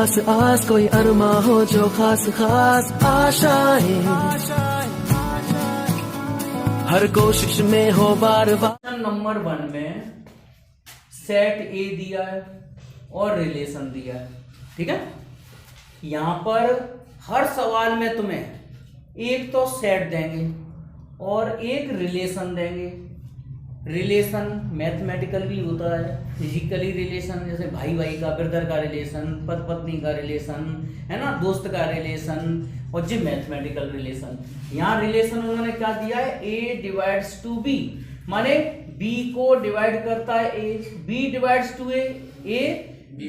आस आस कोई अरमा हो जो खास खास आशाएं हर कोशिश में हो बार बार। नंबर 1 में सेट ए दिया है और रिलेशन दिया है, ठीक है। यहां पर हर सवाल में तुम्हें एक तो सेट देंगे और एक रिलेशन देंगे। रिलेशन मैथमेटिकल भी होता है, फिजिकली रिलेशन, जैसे भाई भाई का, ब्रदर का रिलेशन, पति पत्नी का रिलेशन, है ना, दोस्त का रिलेशन, और जी मैथमेटिकल रिलेशन। यहाँ रिलेशन उन्होंने क्या दिया है, ए डिवाइड्स टू बी, माने बी को डिवाइड करता है ए, बी डिवाइड्स टू ए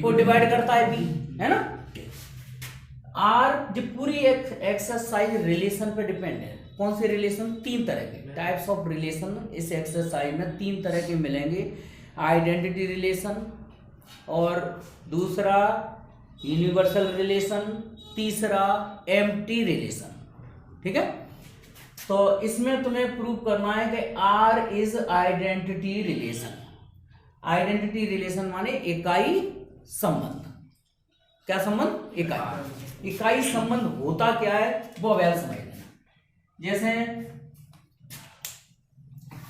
को डिवाइड करता है बी, है ना। आर जो पूरी एक्सरसाइज रिलेशन पे डिपेंड है। कौन से रिलेशन? 3 तरह के टाइप्स ऑफ रिलेशन इस एक्सरसाइज में 3 तरह के मिलेंगे। आइडेंटिटी रिलेशन, और दूसरा यूनिवर्सल रिलेशन, तीसरा एम्प्टी रिलेशन, ठीक है। तो इसमें तुम्हें प्रूव करना है कि R is identity relation. Identity relation माने इकाई संबंध। क्या संबंध? इकाई। इकाई संबंध होता क्या है वो अब समझ लेना। जैसे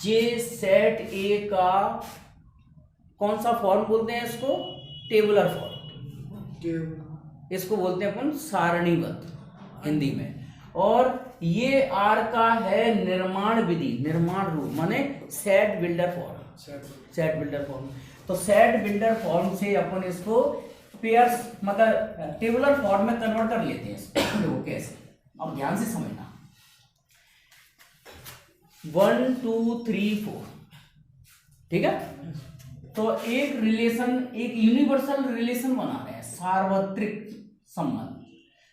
जे सेट ए का कौन सा फॉर्म बोलते हैं इसको? Tabular form. इसको बोलते हैं अपन सारणीबद्ध हिंदी में। और ये आर का है निर्माण विधि, निर्माण रूप, माने set builder form. Set builder form. तो सेट बिल्डर फॉर्म से अपन इसको पेयर्स मतलब टेबुलर फॉर्म में कन्वर्ट कर लेते हैं इसको। देखो कैसे, अब ध्यान से समझना। 1 2 3 4, ठीक है। तो एक रिलेशन, एक यूनिवर्सल रिलेशन बना रहे हैं, सार्वत्रिक संबंध।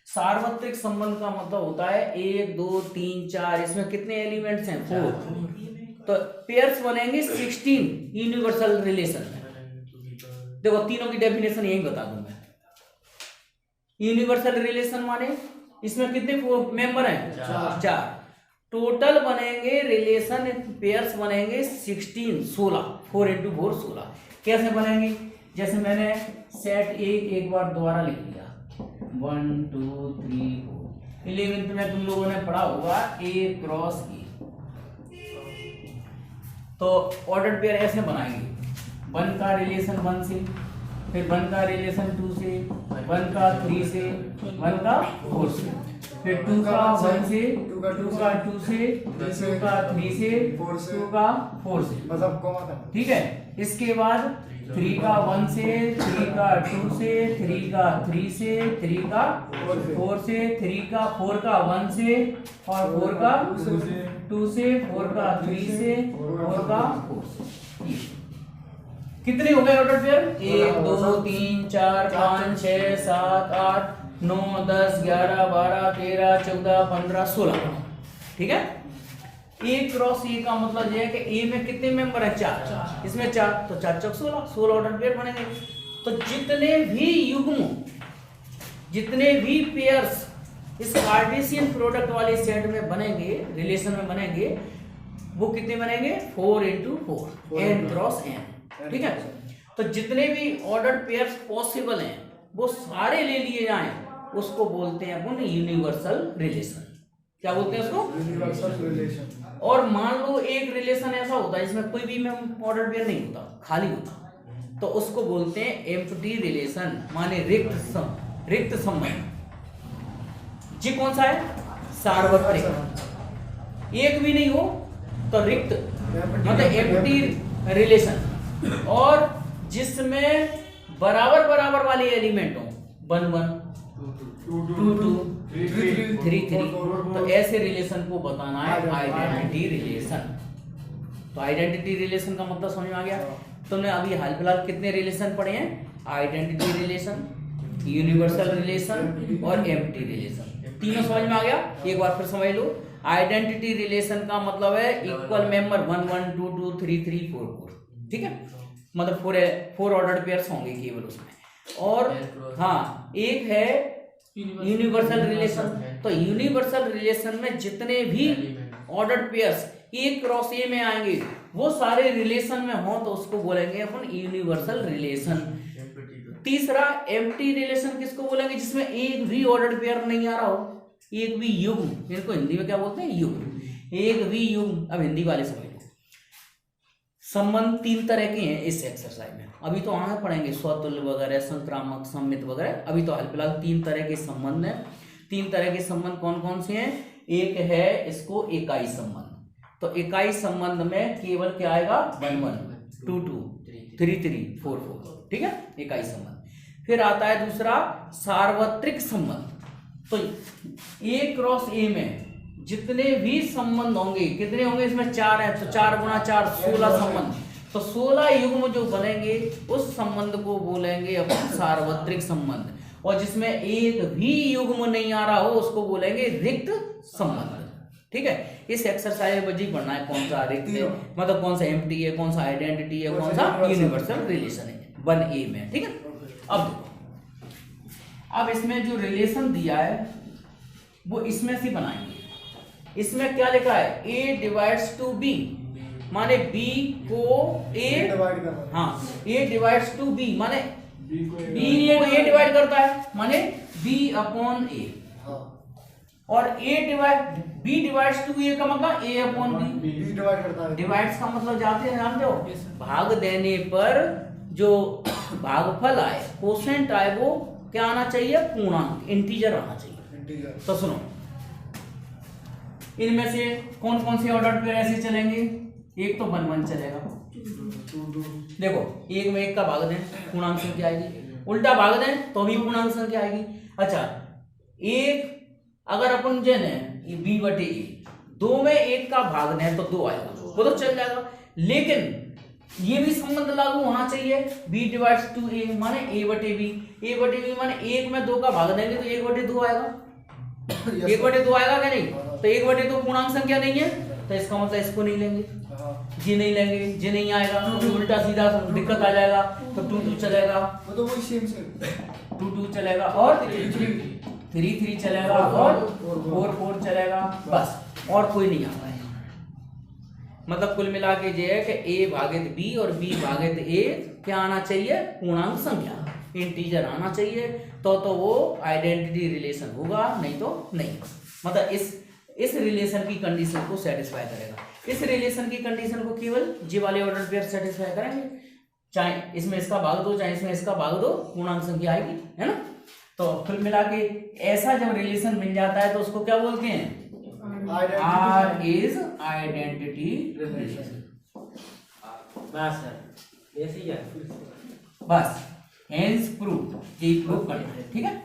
सार्वत्रिक संबंध का मतलब होता है 1 2 3 4, इसमें कितने एलिमेंट्स हैं? 4। तो पेयर्स बनेंगे 16 यूनिवर्सल रिलेशन में। देखो तीनों की डेफिनेशन यही बता दूं मैं। यूनिवर्सल रिलेशन माने इसमें कितने मेंबर हैं? 4। टोटल बनेंगे रिलेशन पेयर्स बनेंगे 16, 16। 4 × 4 16। कैसे बनेंगे? जैसे मैंने सेट ए एक बार दोबारा लिख लिया, 1 2 3 4। 11th में तुम लोगों ने पढ़ा होगा A क्रॉस E। तो ऑर्डर पेयर ऐसे बनाएंगे, 1 का रिलेशन 1 से, फिर 1 का रिलेशन 2 से, 1 का 3 से, 1 का 4 से, फिर 2 का 1 से, 2 का 2 से, 2 का 3 से, 2 का 4 से, मतलब, ठीक है। इसके बाद 3 का 1 से, 3 का 2 से, 3 का 3 से, 3 का 4 से, 3 का 4 का 1 से, और 4 का 2 से, 4 का 3 से, 4 का 4 से। कितने हो गए ऑर्डर पेयर? 1 2 3 4 5 6 7 8 9 10 11 12 13 14 15 16, ठीक है। ए क्रॉस ए का मतलब यह है कि ए में कितने मेंबर है? 4। इसमें 4, तो 4 चौक 16, 16 ऑर्डर पेयर बनेंगे। तो जितने भी युग्म, जितने भी पेयर्स इस कार्टेशियन प्रोडक्ट वाले सेट में बनेंगे, रिलेशन में बनेंगे, वो कितने बनेंगे? 4 × 4, n क्रॉस n, ठीक है। तो जितने भी ऑर्डर पेयर्स पॉसिबल हैं वो सारे ले लिए जाएं, उसको बोलते हैं अपन यूनिवर्सल रिलेशन। क्या बोलते हैं उसको? Universal relation. और मान लो एक रिलेशन ऐसा होता है जिसमें कोई भी ऑर्डर पेयर नहीं होता, खाली होता, तो उसको बोलते हैं एम्प्टी रिलेशन, माने रिक्त संबंध। जी कौन सा है? सार्वत्रिक। एक भी नहीं हो तो रिक्त, मतलब एम्प्टी रिलेशन। और जिसमें बराबर बराबर वाले एलिमेंट हो, 1 1 2 2 3 3, तो ऐसे रिलेशन को बताना है आइडेंटिटी रिलेशन। तो आइडेंटिटी रिलेशन का मतलब समझ में आ गया। तुमने अभी हाल फिलहाल कितने रिलेशन पढ़े हैं? आइडेंटिटी रिलेशन, यूनिवर्सल रिलेशन और एम्प्टी रिलेशन। तीनों समझ में आ गया? एक बार फिर समझ लो। आइडेंटिटी रिलेशन का मतलब है इक्वल मेंबर 1 1 2 2 3 3 4 4, ठीक है। मतलब 4 ऑर्डर पेयर्स होंगे केवल उसमें। और हाँ, एक है यूनिवर्सल रिलेशन। तो यूनिवर्सल रिलेशन में जितने भी ऑर्डर पेयर्स ए क्रॉस ए में आएंगे वो सारे रिलेशन में हो तो उसको बोलेंगे अपन यूनिवर्सल रिलेशन। तीसरा एम्प्टी रिलेशन किसको बोलेंगे, जिसमें एक भी ऑर्डर्ड पेयर नहीं आ रहा हो, एक भी युग्म, इनको हिंदी में क्या बोलते हैं, युग्म, एक भी युग्म। अब हिंदी वाले समझ लो, संबंध तीन तरह के हैं इस एक्सरसाइज में। अभी तो आगे पढ़ेंगे स्वतुल्य वगैरह, संक्रामक, सम्मित वगैरह। अभी तो हाल फिलहाल तीन तरह के संबंध हैं। तीन तरह के संबंध कौन कौन से हैं? एक है इसको इकाई संबंध। तो इकाई संबंध में केवल क्या आएगा, 1 1, 2 2, 3 3, 4 4, ठीक है, इकाई संबंध। फिर आता है दूसरा सार्वत्रिक संबंध। तो A क्रॉस A में जितने भी संबंध होंगे, कितने होंगे, इसमें 4 है, तो 4 गुणा 4 16 संबंध। तो 16 युग्म जो बनेंगे उस संबंध को बोलेंगे अपन सार्वत्रिक संबंध। और जिसमें एक भी युग्म नहीं आ रहा हो उसको बोलेंगे रिक्त संबंध। ठीक है, इस एक्सरसाइज में जी पढ़ना है कौन सा रिक्त है, मतलब कौन सा एम्प्टी है, कौन सा आइडेंटिटी है, कौन सा यूनिवर्सल रिलेशन है, 1A में। ठीक है, अब देखो, अब इसमें जो रिलेशन दिया है वो इसमें से बनाएंगे। इसमें क्या लिखा है, A डिवाइड्स टू B, माने B को A डिवाइड करना, हाँ A डिवाइड्स टू B माने B को A डिवाइड करता है, माने B अपॉन A। और B डिवाइड्स टू A का मतलब A अपॉन B डिवाइड करता है। डिवाइड्स का मतलब जानते हो, भाग देने पर जो भागफल आए, कोसेंट आए, वो क्या आना चाहिए, पूर्णांक, इंटीजर आना चाहिए। तो सुनो, इनमें से कौन कौन से ऑर्डर पेयर ऐसे चलेंगे, एक तो 1 1 चलेगा। देखो, एक में एक का भाग दें पूर्णांक संख्या आएगी, उल्टा भाग दें तो भी पूर्णांक संख्या आएगी। अच्छा, एक अगर अपन जो है B बटे A, 2 में एक का भाग दें तो 2 आएगा, वो तो चल जाएगा। लेकिन ये भी संबंध लागू होना चाहिए, B डिवाइड्स टू A माने A बटे B माने 1 में 2 का भाग देंगे तो 1 बटे 2 आएगा। 1 बटे 2 आएगा क्या नहीं, तो 1 बटे 2 पूर्णांक संख्या नहीं है, तो इसका मतलब इसको नहीं लेंगे, जी नहीं लेंगे, जी नहीं आएगा तो उल्टा सीधा दिक्कत आ जाएगा। तो 2 2 चलेगा, तो वही सेम 2 2 चलेगा, और 3 3 चलेगा, और 4 4 चलेगा, बस और कोई नहीं आता है। मतलब कुल मिला के ये है कि A भागित B और B भागित A क्या आना चाहिए, पूर्णांक संख्या, इंटीजर आना चाहिए, तो वो आइडेंटिटी रिलेशन होगा, नहीं तो नहीं। मतलब इस रिलेशन की कंडीशन को सेटिस्फाई करेगा। इस रिलेशन की कंडीशन को केवल जी वाले ऑर्डर पेयर सेटिस्फाई करेंगे, चाहे इसमें इसका भाग दो चाहे इसमें इसका भाग दो, पूर्णांक संख्या आएगी, है ना। तो कुल मिला के ऐसा जब रिलेशन मिल जाता है तो उसको क्या बोलते हैं, R is identity relation। बस सर, ऐसे ही है, बस hence proved, ये प्रूव करना है। ठीक है,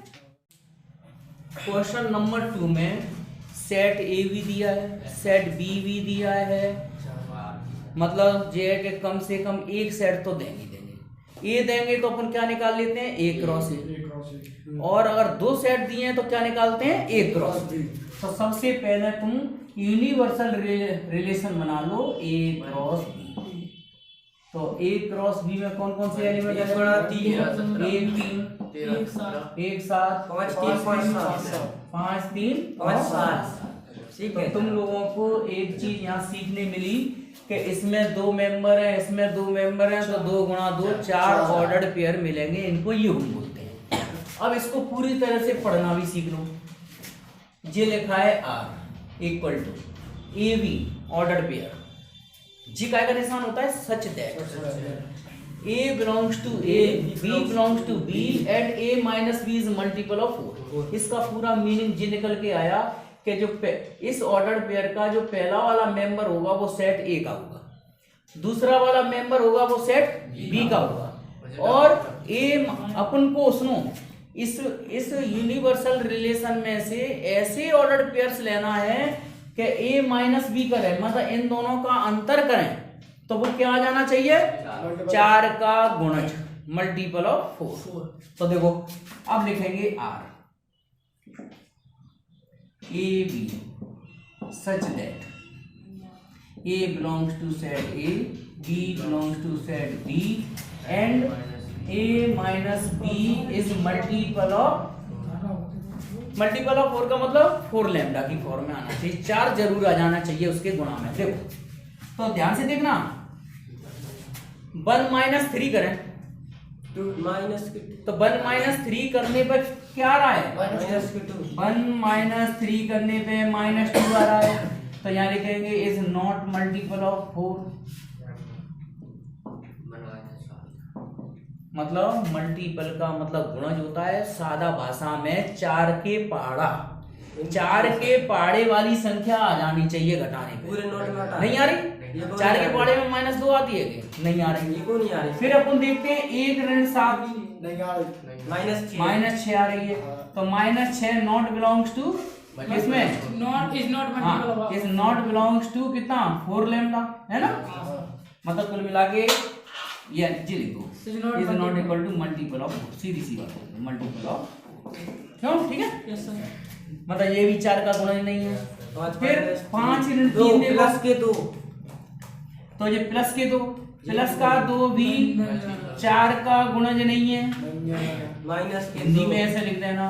क्वेश्चन नंबर 2 में सेट A भी दिया है, सेट B भी दिया है, मतलब ये है कि कम से कम एक सेट तो देंगे। A देंगे तो अपन क्या निकाल लेते हैं, A क्रॉस A, और अगर 2 सेट दिए हैं तो क्या निकालते हैं, A क्रॉस B। तो सबसे पहले तुम यूनिवर्सल रिलेशन बना लो, A क्रॉस B। तो A क्रॉस B में कौन कौन से एलिमेंट है, 1 7 5 3 5 7। ठीक है, तुम लोगों को एक चीज यहाँ सीखने मिली कि इसमें 2 मेंबर हैं, इसमें 2 मेंबर हैं, तो 2 गुणा 2 4 ऑर्डर्ड पेयर मिलेंगे, इनको युग्म बोलते हैं। अब इसको पूरी तरह से पढ़ना भी सीख लो। ये लिखा है R equal to AB ordered pair, जी का निशान होता है such that A belongs to A, B belongs to B and A minus B is multiple of 4। इसका पूरा मीनिंग ये निकल के आया कि जो इस ऑर्डर पेयर का जो पहला वाला मेंबर होगा वो सेट A का होगा, दूसरा वाला मेंबर होगा वो सेट B का होगा, और A अपन को सुनो, इस यूनिवर्सल रिलेशन में से ऐसे ऑर्डर पेयर्स लेना है कि A माइनस B करें, मतलब इन दोनों का अंतर करें, तो वो क्या आ जाना चाहिए, 4 का गुणज, मल्टीपल ऑफ 4। तो देखो अब लिखेंगे R AB such that A belongs to set A, B belongs to set B and A minus B is multiple of 4 का मतलब 4 लैम्डा की फॉर्म में आना चाहिए, 4 जरूर आ जाना चाहिए उसके गुणा में। देखो तो ध्यान से देखना, 1 माइनस 3 करें 2 माइनस तो 1 माइनस 3 करने पर क्या आ रहा है? माइनस 2 1 माइनस 3 करने पे -2 आ रहा है, तो यहाँ लिखेंगे इज नॉट मल्टीपल ऑफ 4। मतलब मल्टीपल का मतलब गुणज होता है सादा भाषा में 4 के पहाड़ा। 4 के पहाड़े वाली संख्या आ जानी चाहिए घटाने पे। पूरे नोट में हटा नहीं आ रही? 4 के पहाड़े में -2 आती है कि नहीं आ रही? ये को नहीं आ रही। फिर अपन देखते हैं 1 ऋण 7 नहीं आ रही, -6 -6 आ रही है, तो -6 नॉट बिलोंग्स टू किसमें? नॉट इज नॉट हाँ, इज नॉट बिलोंग्स टू कितना 4 लैम्डा है ना। मतलब कुल मिला के ये जी लिख दो is not equal to multiple of, सीधी सी बात है मल्टीपल ऑफ, क्यों? ठीक है, यस सर। मतलब ये भी 4 का गुणज नहीं है। फिर 5 ऋण 2 3 देखो, प्लस के 2 तो ये प्लस के 2, प्लस का 2 भी 4 का गुणज नहीं है। माइनस के हिंदी 2 में ऐसे लिख देना,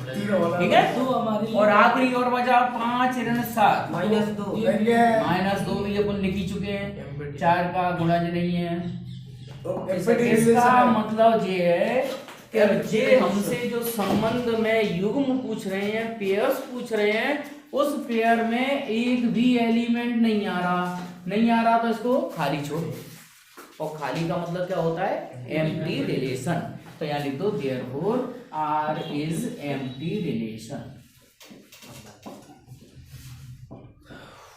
ठीक ठीक है। दो हमारे और आखिरी और बचा 5 ऋण 7, -2 -2 भी अपन लिख ही चुके हैं, 4 का गुणज नहीं है। इसका मतलब ये है कि अब ये हमसे जो संबंध में युग्म पूछ रहे हैं, पेयर्स पूछ रहे हैं, उस पेयर में एक भी एलिमेंट नहीं आ रहा तो इसको खाली छोड़। और खाली का मतलब क्या होता है? Empty relation. तो यहाँ लिख दो therefore R is empty relation.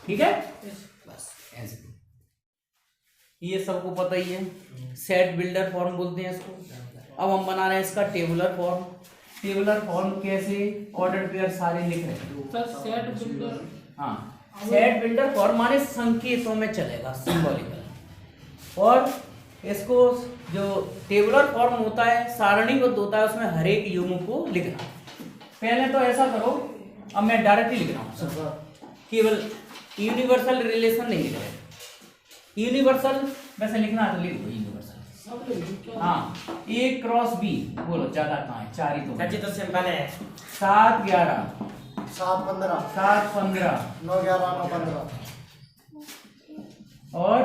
ठीक है, बस ऐसे। ये सबको पता ही है, सेट बिल्डर फॉर्म बोलते हैं इसको। अब हम बना रहे हैं इसका टेबुलर फॉर्म। टेबुलर फॉर्म कैसे? ऑर्डर पेयर सारे लिख रहे हैं। सर सेट बिल्डर, हाँ, सेट बिल्डर फॉर्म माने संकेतों में चलेगा, सिंबॉलिकल। और इसको जो टेबुलर फॉर्म होता है, सारणीबद्ध होता है, उसमें हर एक युग्म को लिखना। पहले तो ऐसा करो, अब मैं डायरेक्टली लिख रहा हूँ, केवल यूनिवर्सल रिलेशन नहीं लिख रहे। यूनिवर्सल वैसे लिखना है तो लिख दो यूनिवर्सल। हाँ, A क्रॉस B, बोलो ज्यादा कहाँ है? 4 ही तो सच्ची तो सिंपल है। 7 11 7 15 7 15 9 11 9 15 और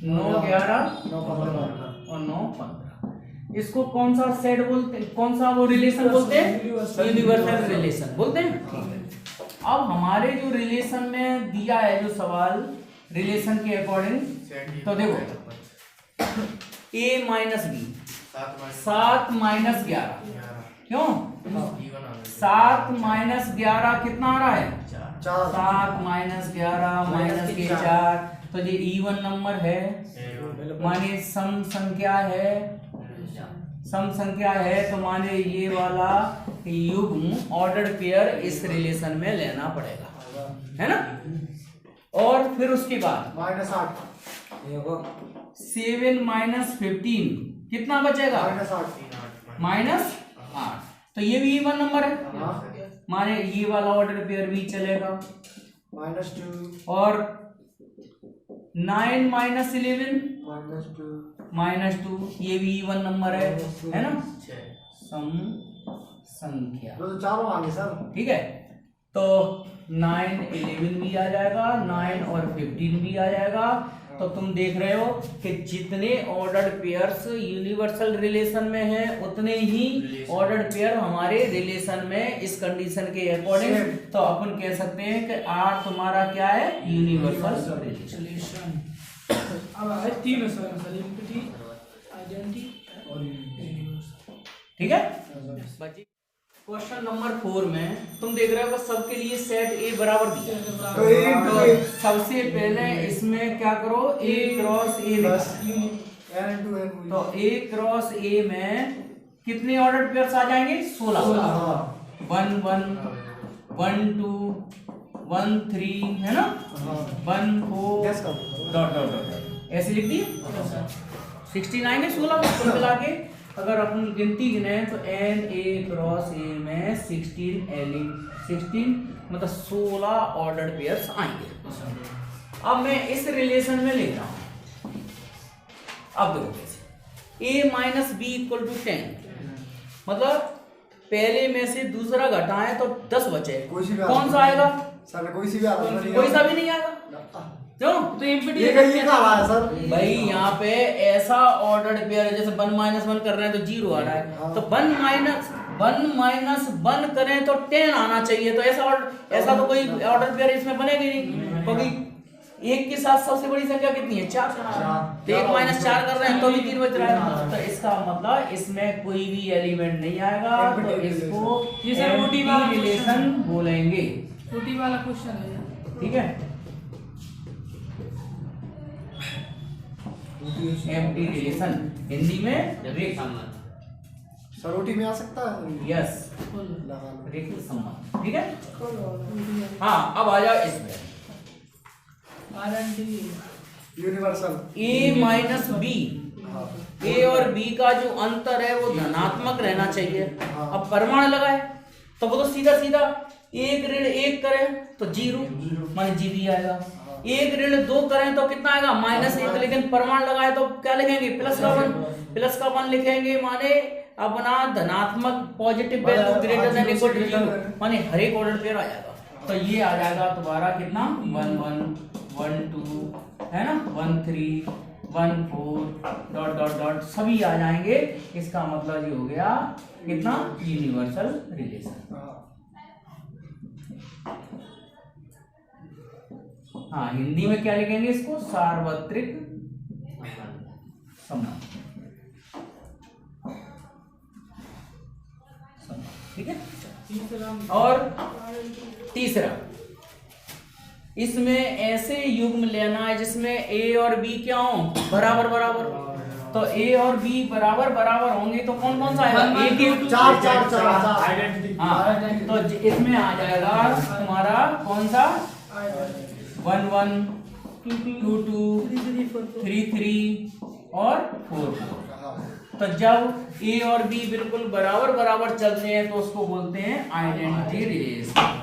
9 11 9 15 और 9 15। इसको कौन सा सेट बोलते हैं, कौन सा वो रिलेशन बोलते हैं? यूनिवर्सल रिलेशन बोलते हैं। ठीक है, अब हमारे जो रिलेशन में दिया है जो सवाल रिलेशन के अकॉर्डिंग, तो देखो a माइनस बी 7 माइनस 11, क्यों? 7 माइनस 11 कितना आ रहा है? 7 माइनस 11 माइनस के 4, तो ये इवन नंबर है, माने सम संख्या है। सम संख्या है तो माने ये वाला युग्म ऑर्डर्ड पेयर इस रिलेशन में लेना पड़ेगा, है ना। और फिर उसके बाद -8 7 माइनस 15 कितना बचेगा? -8। तो ये भी इवन नंबर है, माने ये वाला ऑर्डर पेयर भी चलेगा। -2 और 9 माइनस 11 -2 -2, ये भी इवन नंबर है ना। सम संख्या, तो चारों आगे सर। ठीक है, तो 9 11 भी आ जाएगा, 9 और 15 भी आ जाएगा। तो तुम देख रहे हो कि जितने ऑर्डर्ड पेयर्स यूनिवर्सल रिलेशन में हैं, उतने ही ऑर्डर्ड पेयर हमारे रिलेशन में इस कंडीशन के अकॉर्डिंग, तो अपन कह सकते हैं कि आर तुम्हारा क्या है? Universal relation. अब आए 3 सर, सैलिनिटी, आइडेंटिटी और यूनिवर्सल। ठीक है, क्वेश्चन नंबर 4 में तुम देख रहे हो कि सबके लिए सेट ए बराबर दिया, तो सबसे पहले इसमें क्या करो? ए क्रॉस ए तो ए क्रॉस ए में कितने ऑर्डर पेयर्स आ जाएंगे? 16। 1 1 1 2 1 3 है ना, 1 4 डॉट डॉट डॉट ऐसे लिख दिए। 69 है 16 में कुल मिला के अगर अपन गिनती गिने तो एन ए क्रॉस ए में 16 मतलब 16 ऑर्डर्ड पेयर्स आएंगे। अब मैं इस रिलेशन में लिख रहा हूं, अब देखो कैसे। ए माइनस बी इक्वल टू 10, मतलब पहले में से दूसरा घटाएं तो 10 बचे, कौन सा आएगा? सर कोई सी भी कोई सा भी नहीं आएगा। क्यों? तो एमपीटी ये कहाँ आ रहा है सर? भाई यहाँ पे ऐसा ऑर्डर्ड पेयर है, जैसे 1 माइनस 1 कर रहे हैं तो 0 आ रहा है, तो 1 माइनस 1 करें तो 10 आना चाहिए। तो ऐसा तो कोई ऑर्डर पेयर इसमें बनेगी नहीं, क्योंकि एक के साथ सबसे बड़ी संख्या कितनी है? 4। तो 1 माइनस 4 कर रहे हैं तो भी 3 बच रहा है, तो इसका मतलब इसमें कोई भी एलिमेंट नहीं आएगा, तो इसको ये सर OT वाला रिलेशन बोलेंगे। OT वाला क्वेश्चन है। ठीक है, एम्प्टी रिलेशन, हिंदी में रेखीय संबंध। सरोटी में आ सकता है। यस, लगा लो। रेखीय संबंध। ठीक है, हाँ अब आ जाओ इसमें यूनिवर्सल a माइनस बी, ए और बी का जो अंतर है वो धनात्मक रहना चाहिए। अब परमाणु लगाए तो वो तो सीधा सीधा 1 ऋण 1 करें तो 0 माने जीबी आएगा, 1 ऋण 2 करें तो कितना आएगा? -1। लेकिन परमाणु लगाए तो क्या लिखेंगे? प्लस का 1 लिखेंगे, माने अपना धनात्मक positive value greater than equal to 0, माने हर एक ऑर्डर पेयर आ जाएगा। तो ये आ जाएगा तुम्हारा कितना? 1 1 1 2 है ना, 1 3 1 4 डॉट डॉट डॉट सभी आ जाएंगे। इसका मतलब ये हो गया कितना? Universal relation. हाँ, हिंदी में क्या लिखेंगे इसको? सार्वत्रिक संबंध। ठीक है, और तीसरा, इसमें ऐसे युग्म लेना है जिसमें a और b क्या हो? बराबर बराबर। तो a और b बराबर बराबर होंगे तो कौन कौन सा आएगा? a के 4 आइडेंटिटी। हाँ, तो इसमें आ जाएगा तुम्हारा कौन सा? 1 1 2 2 3 3 और 4 4। तो जब a और b बिल्कुल बराबर बराबर चलते हैं तो उसको बोलते हैं आइडेंटिटी रिलेशन।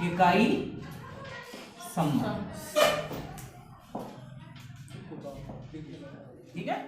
इकाई संबंध। ठीक है।